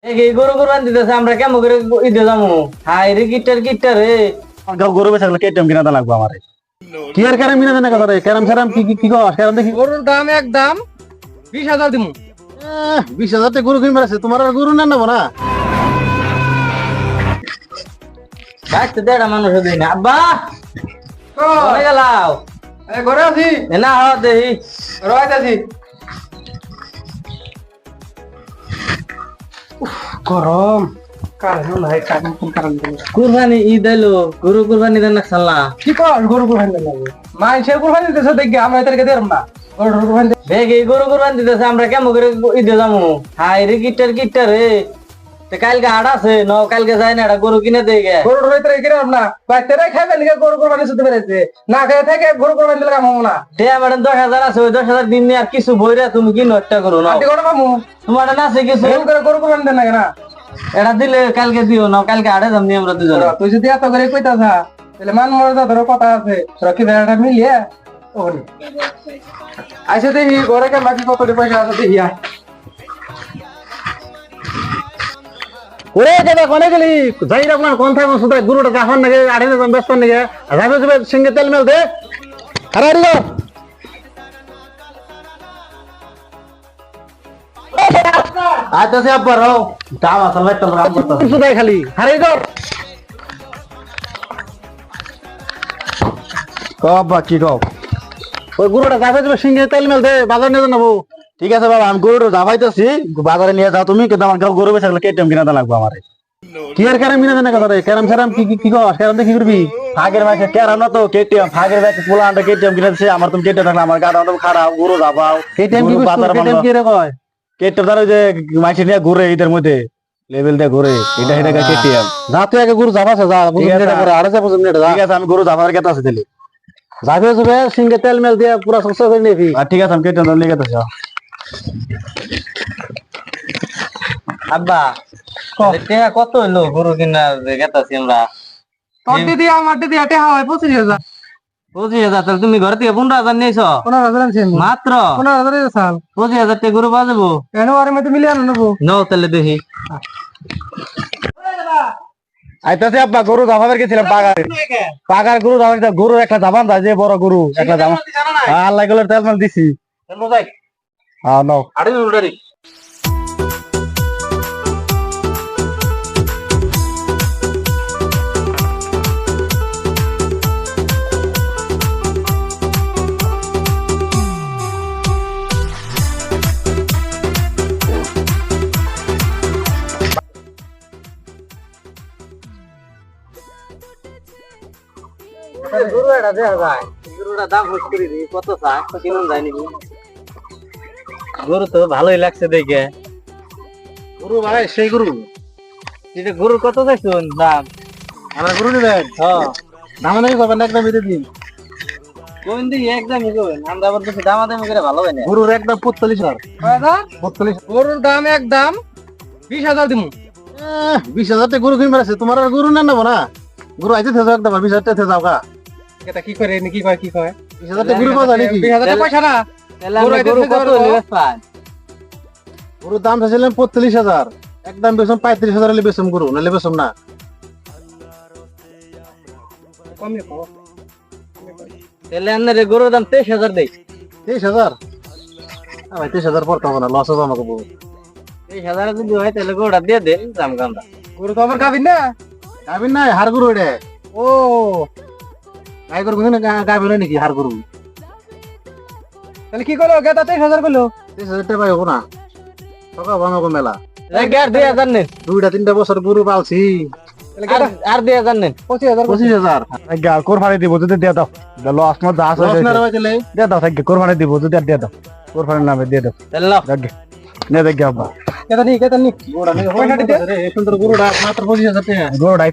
এই গরু কোরবানি দিতেছে আমরা কেমন করে ঈদে যাবো? হাই রে কিট্টার রে গরু বেচা গেলে কেটিএম কিনা লাগবো আমার। কি আর ক্যারাম কিনা দেনা কথা রে? ক্যারাম স্যারাম কি কি কস? ক্যারাম দেখি গরুর দাম একদম 20,000 দিমু। 20,000 টাকা গরু কিনবার আছে, তোমার আর গরু নেবো না। গাছতে দেড়া মানুষ দিই না আব্বা চলে গেলাও ঘরে আছি, না হওয়া দেহি রয়েছি। গরম কারণ নাই, কারণ কুরবানি ঈদ এলো, গরু কুরবানি দেন না সাল্লা কি কর গরু কুরবানি লাগে মানুষের কুরবানি দিতেছে দেখি আমরা এদেরকে দেব না। গরু কুরবানি দেখ এই গরু কুরবানি দিতেছে আমরা কেমন করে ঈদে যাবো? হাই রে কিট্টার রে কালকে হাট আছে ন, কালকে যাই না গরু কিনে দিয়ে গে গরু রইতে রেখে না বাইরে খাইবে নাকি? গরু কুরবানি শুতে পেরেছে না, খেয়ে থেকে গরু কুরবানি দিলে কাম হবো না। টিয়া ম্যাডাম 10,000 আছে, ওই 10,000 দিন নিয়ে আর কিছু বইরা তুমি কিনো একটা করো না আটি করে পামু তোমার না আছে কিছু এরকম করে গরু কুরবানি দেন না। এটা দিলে কালকে দিও না, কালকে হাটে যাম নি আমরা দুজন। তুই যদি এত করে কইতাছা তাহলে মান মর্যাদা ধরো কথা আছে, রকি বেড়াটা মিলিয়ে ওখানে আইসে দেখি ঘরে কেন বাকি কত পয়সা আছে দেখি আয়। ওরে দাদা কোনে গেলি? যাই রে আপনার কোন থাকো সুদা গরুটা জাফান নাকি আড়ে না ব্যস্ত নাকি? যাবে যাবে সিঙ্গে তেল মেল দে। আরে আরে গো আইতাছে আব্বা রাও দাম আসল ভাই তোমরা কাম করতে সুদাই খালি আরে গো আব্বা কি কও? ওই গরুটা যাবে যাবে সিঙ্গে তেল মেল দে, বাজার নিয়ে যাবো। ঠিক আছে বাবা, আমি গরু দাবাইতেছি, বাজারে নিয়ে যাও তুমি, কিন্তু আমার গরু বেচা গেলে কেটিএম কিনা লাগবে আমার। কি আর ক্যারাম কিনা দেনা কথা রে? ক্যারাম স্যারাম কি কি কস? ক্যারাম দেখি করবি? ফাগের মাঝে কেরা না তো কেটিএম, ফাগের ব্যাগে পোলা আন্ডা কেটিএম কিনেছে, আমার তুমি কেটিএম থাকলে আমার গাড়ি অনেক খারাপ, গরু দাবাও কেটিএম কি বাজার কেটিএম কি রে কয়? কেটিএম ধরো যে মাইসে নিয়ে ঘুরে ঈদের মধ্যে লেভেল দিয়ে ঘুরে, এটা এটা কেটিএম। যা তুই আগে গরু যাবাস যা, বুঝুন এটা করে আড়ে যা বুঝুন এটা যা। ঠিক আছে আমি গরু দাবার কেটে আছে দিলি, যাবে যাবে সিঙ্গে তেল মেল দিয়ে পুরা সংসার করে নিবি। আর ঠিক আছে আমি কেটিএম ধরে নিয়ে গেতেছি। আব্বা কত হইলো গরু কিনার গেতাছি আমরা? তোর দিদি আমার দিদি হাটে হয় 25,000। 25,000? তাহলে তুমি ঘর থেকে 15,000 নিয়েছ 15,000 আনছি আমি। মাত্র? 15,000 এর সাল 25,000 টাকা গরু পাওয়া যাবো? এনে ওর মধ্যে মিলিয়ে নেবো। নাও তাহলে দেখি। আইতাছে আব্বা গরু দাবাবার গেছিলাম পাগারে, পাগার গরু দাবার গরু একটা দাবান দা যে বড় গরু একটা দাবান। আল্লাহ গলের তেল মেল দিছি। হ্যাঁ নাও আড়ে উড়ারি গরু এটা দেখা যায়, গরুটা দাম হুস করে দিই কত চাই কিনুন যায়নি। গরু তো ভালোই লাগছে দেখে। গরু ভাই সেই গরু এটা গরুর কত চাইছুন দাম? আমার গরু নিবেন? হ্যাঁ দাম নাকি করবেন একদম বেঁধে দিন। কোন দিকে একদমই করবেন, আমরা আবার কিছু দামাদামি করে ভালো হয় না। গরুর একদম 45,000। 45 গরুর দাম একদম 20,000 দিমু। 20,000 টাকা গরু কিনবার আছে, তোমার আর গরু নেবো না। গরু আইতে থেজো একদম 20,000 টাকা থেজাও কা। এটা কি করে কি কয় কি কয় 20,000 টাকা গরু পাওয়া যায় নাকি? 20,000 টাকা পয়সা না। তাহলে আমরা গরু কত লিবাস পাই? গরুর দাম চাইছিলেন 45,000, একদম বেসম 35,000 হলে বেসম গরু, নাহলে বেসম না। কমে কও। তাহলে আপনার গরুর দাম 23,000 দেই। 23,000? ভাই 23,000 পড়তে হবে না, লস হবে আমাকে বহু। 23,000 যদি হয় তাহলে গরুটা দিয়ে দেন দাম কান্দা। গরু তো আমার খাবি না। গাবিন নাই হার গরু এটা। ও গাই গরু কিন্তু গাবিন নাকি হার গরু? তাহলে কি করলো? গেতা 23,000 করলো। 23,000 টাকা পাই হবো না, টাকা হবে আমাকে মেলা। আর 2,000 নেন, 2-3 বছর গরু পালছি। তাহলে গেতা আর 2,000 নেন। 25,000 25,000 কোরবানি দিব যদি দিয়ে দাও। লস মত যা আছে দিয়ে দাও, কোরবানি দিব যদি দিয়ে দাও, কোরবানির নামে দিয়ে দাও। তাহলে নাও। নে দেখি আব্বা গেতা নি গরুটা সুন্দর গরুটা মাত্র 25,000 টাকা। গরুটা